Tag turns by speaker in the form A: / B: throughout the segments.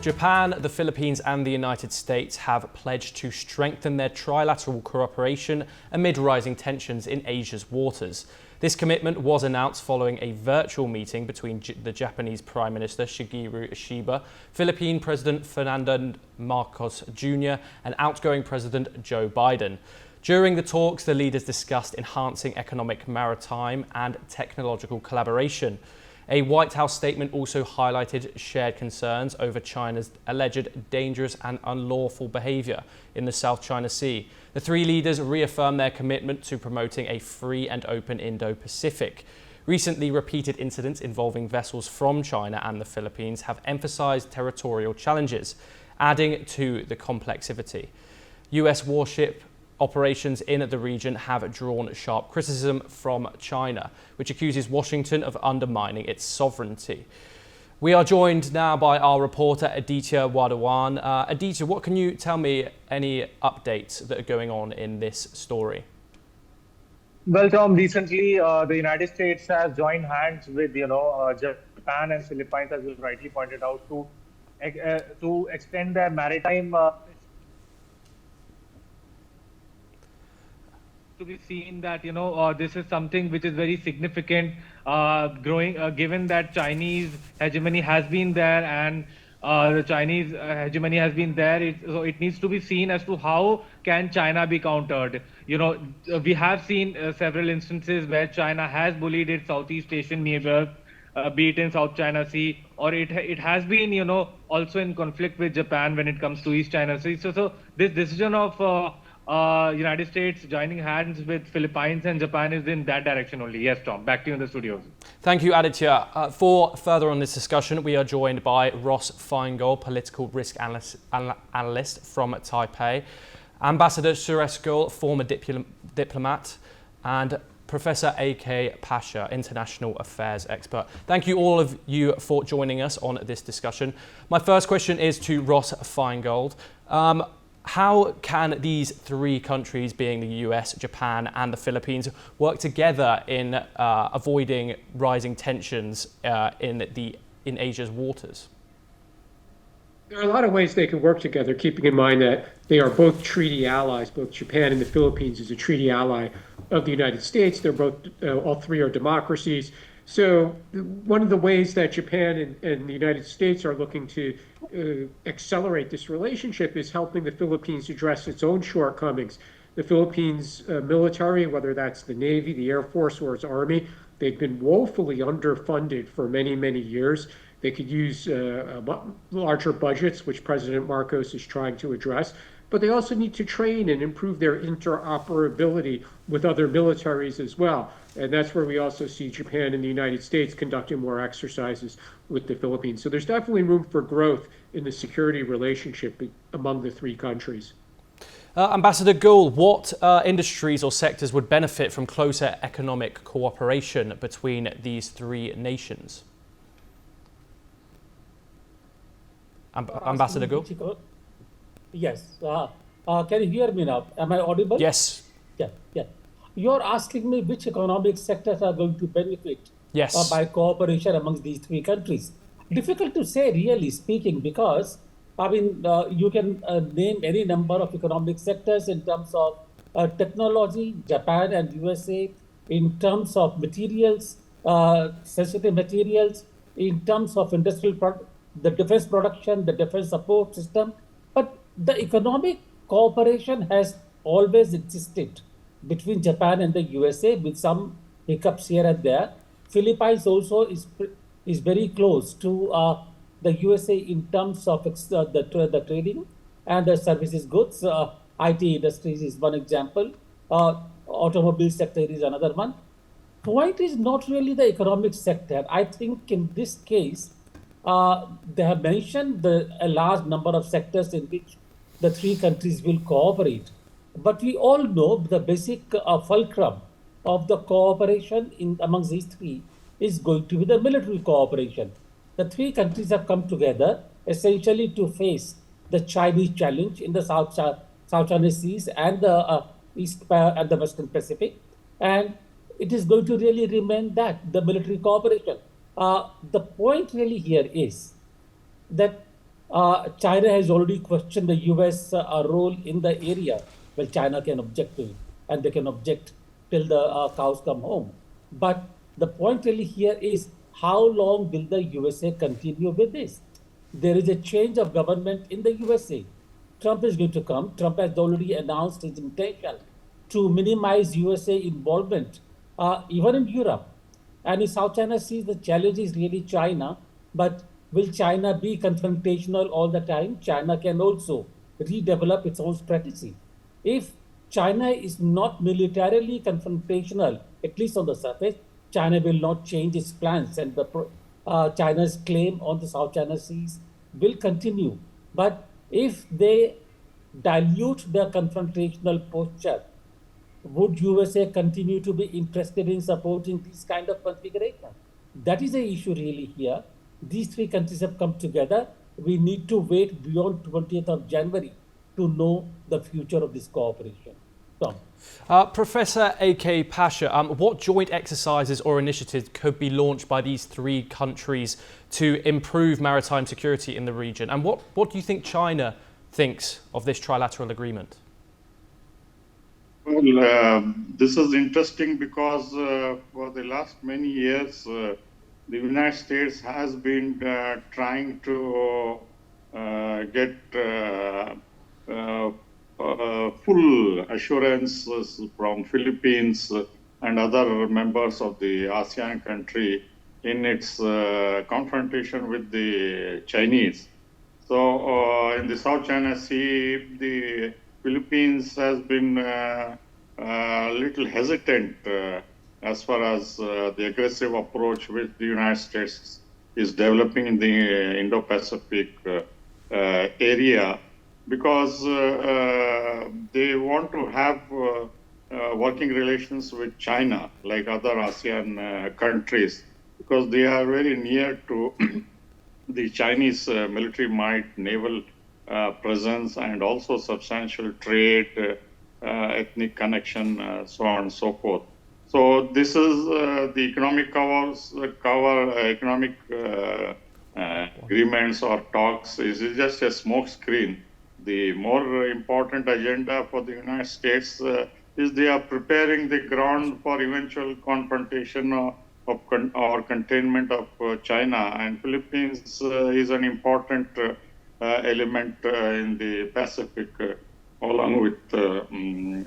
A: Japan, the Philippines and the United States have pledged to strengthen their trilateral cooperation amid rising tensions in Asia's waters. This commitment was announced following a virtual meeting between the Japanese Prime Minister Shigeru Ishiba, Philippine President Ferdinand Marcos Jr. and outgoing President Joe Biden. During the talks, the leaders discussed enhancing economic, maritime and technological collaboration. A White House statement also highlighted shared concerns over China's alleged dangerous and unlawful behaviour in the South China Sea. The three leaders reaffirmed their commitment to promoting a free and open Indo-Pacific. Recently, repeated incidents involving vessels from China and the Philippines have emphasised territorial challenges, adding to the complexity. US warship operations in the region have drawn sharp criticism from China, which accuses Washington of undermining its sovereignty. We are joined now by our reporter Aditya Wadawan. Aditya, what can you tell me, any updates that are going on in this story?
B: Well, Tom, recently the United States has joined hands with, Japan and Philippines, as you rightly pointed out, to extend their maritime to be seen that this is something which is very significant, growing given that Chinese hegemony has been there, and the Chinese hegemony has been there. So it needs to be seen as to how can China be countered. We have seen several instances where China has bullied its Southeast Asian neighbors, be it in South China Sea, or it has been also in conflict with Japan when it comes to East China Sea. So this decision of United States joining hands with Philippines and Japan is in that direction only. Yes, Tom, back to you in the studio.
A: Thank you, Aditya. For further on this discussion, we are joined by Ross Feingold, political risk analyst from Taipei, Ambassador Suresh Goel, former diplomat, and Professor A.K. Pasha, international affairs expert. Thank you all of you for joining us on this discussion. My first question is to Ross Feingold. How can these three countries, being the US, Japan and the Philippines, work together in avoiding rising tensions in Asia's waters?
C: There are a lot of ways they can work together, keeping in mind that they are both treaty allies. Both Japan and the Philippines is a treaty ally of the United States. They're both, all three are democracies. So one of the ways that Japan and the United States are looking to accelerate this relationship is helping the Philippines address its own shortcomings. The Philippines military, whether that's the Navy, the Air Force, or its Army, they've been woefully underfunded for many, many years. They could use larger budgets, which President Marcos is trying to address. But they also need to train and improve their interoperability with other militaries as well. And that's where we also see Japan and the United States conducting more exercises with the Philippines. So there's definitely room for growth in the security relationship among the three countries.
A: Ambassador Goel, what industries or sectors would benefit from closer economic cooperation between these three nations? Ambassador Goel?
D: Yes. Can you hear me now? Am I audible?
A: Yes.
D: Yeah. You're asking me which economic sectors are going to benefit by cooperation amongst these three countries. Difficult to say, really speaking, because you can name any number of economic sectors in terms of technology, Japan and USA, in terms of materials, sensitive materials, in terms of industrial the defense production, the defense support system. But the economic cooperation has always existed between Japan and the USA, with some hiccups here and there. Philippines also is very close to the USA in terms of the trading and the services goods. IT industries is one example. Automobile sector is another one. Point is not really the economic sector. I think in this case, they have mentioned a large number of sectors in which the three countries will cooperate. But we all know the basic fulcrum of the cooperation amongst these three is going to be the military cooperation. The three countries have come together essentially to face the Chinese challenge in the South China Seas and the East and the Western Pacific. And it is going to really remain the military cooperation. The point really here is that China has already questioned the US role in the area. Well, China can object to it, and they can object till the cows come home. But the point really here is how long will the USA continue with this? There is a change of government in the USA. Trump is going to come. Trump has already announced his intention to minimize USA involvement, even in Europe. And in South China Sea, the challenge is really China. But will China be confrontational all the time? China can also redevelop its own strategy. If China is not militarily confrontational, at least on the surface, China will not change its plans, and China's claim on the South China Seas will continue. But if they dilute their confrontational posture, would USA continue to be interested in supporting this kind of configuration? That is the issue really here. These three countries have come together. We need to wait beyond 20th of January to know the future of this cooperation. Tom.
A: Professor A.K. Pasha, what joint exercises or initiatives could be launched by these three countries to improve maritime security in the region? And what do you think China thinks of this trilateral agreement?
E: Well, this is interesting because for the last many years, the United States has been trying to get full assurances from Philippines and other members of the ASEAN country in its confrontation with the Chinese. So in the South China Sea, the Philippines has been a little hesitant as far as the aggressive approach which the United States is developing in the Indo-Pacific area, because they want to have working relations with China like other ASEAN countries, because they are very near to the Chinese military might, naval presence, and also substantial trade, ethnic connection, so on and so forth. So this is the economic economic agreements or talks is just a smoke screen. The more important agenda for the United States is they are preparing the ground for eventual confrontation or containment of China, and Philippines is an important element in the Pacific, along with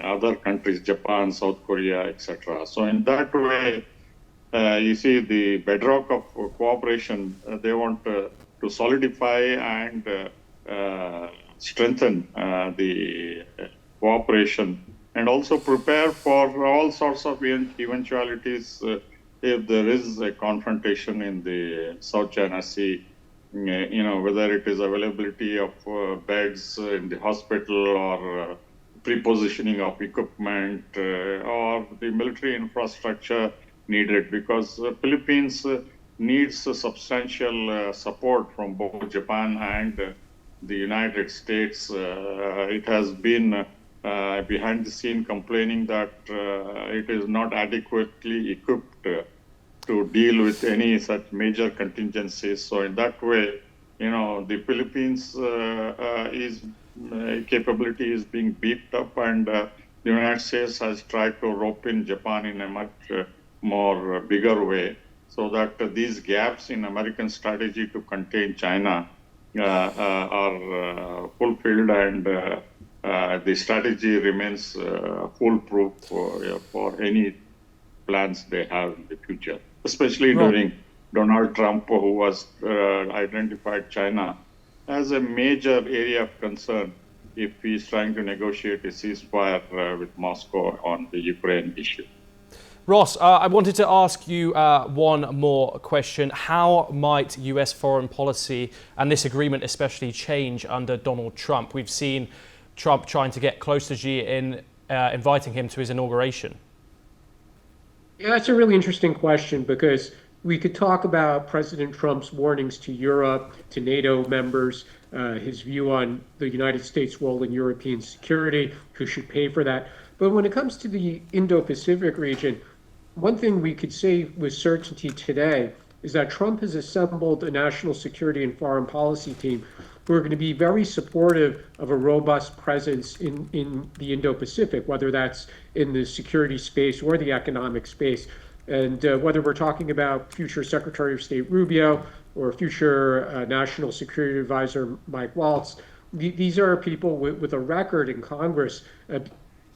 E: other countries, Japan, South Korea, etc. So in that way, you see the bedrock of cooperation, they want to solidify and strengthen the cooperation, and also prepare for all sorts of eventualities if there is a confrontation in the South China Sea. Whether it is availability of beds in the hospital, or pre-positioning of equipment, or the military infrastructure needed, because Philippines needs substantial support from both Japan and the United States. It has been behind the scene complaining that it is not adequately equipped to deal with any such major contingencies. So in that way, the Philippines capability is being beefed up, and the United States has tried to rope in Japan in a much more bigger way, so that these gaps in American strategy to contain China are fulfilled, and the strategy remains foolproof for any plans they have in the future, especially during Donald Trump, who has identified China as a major area of concern if he's trying to negotiate a ceasefire with Moscow on the Ukraine issue.
A: Ross, I wanted to ask you one more question. How might US foreign policy and this agreement especially change under Donald Trump? We've seen Trump trying to get close to Xi in inviting him to his inauguration.
C: Yeah, that's a really interesting question, because we could talk about President Trump's warnings to Europe, to NATO members, his view on the United States' role in European security, who should pay for that. But when it comes to the Indo-Pacific region, one thing we could say with certainty today is that Trump has assembled a national security and foreign policy team who are going to be very supportive of a robust presence in the Indo-Pacific, whether that's in the security space or the economic space. And whether we're talking about future Secretary of State Rubio or future National Security Advisor Mike Waltz, these are people with a record in Congress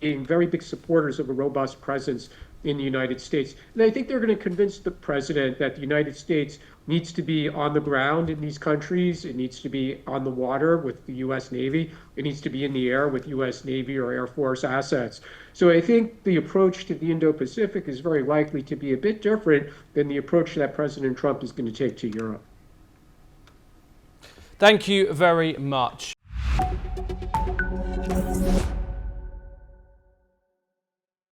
C: being very big supporters of a robust presence in the United States. And I think they're going to convince the president that the United States needs to be on the ground in these countries. It needs to be on the water with the U.S. Navy. It needs to be in the air with U.S. Navy or Air Force assets. So I think the approach to the Indo-Pacific is very likely to be a bit different than the approach that President Trump is going to take to Europe.
A: Thank you very much.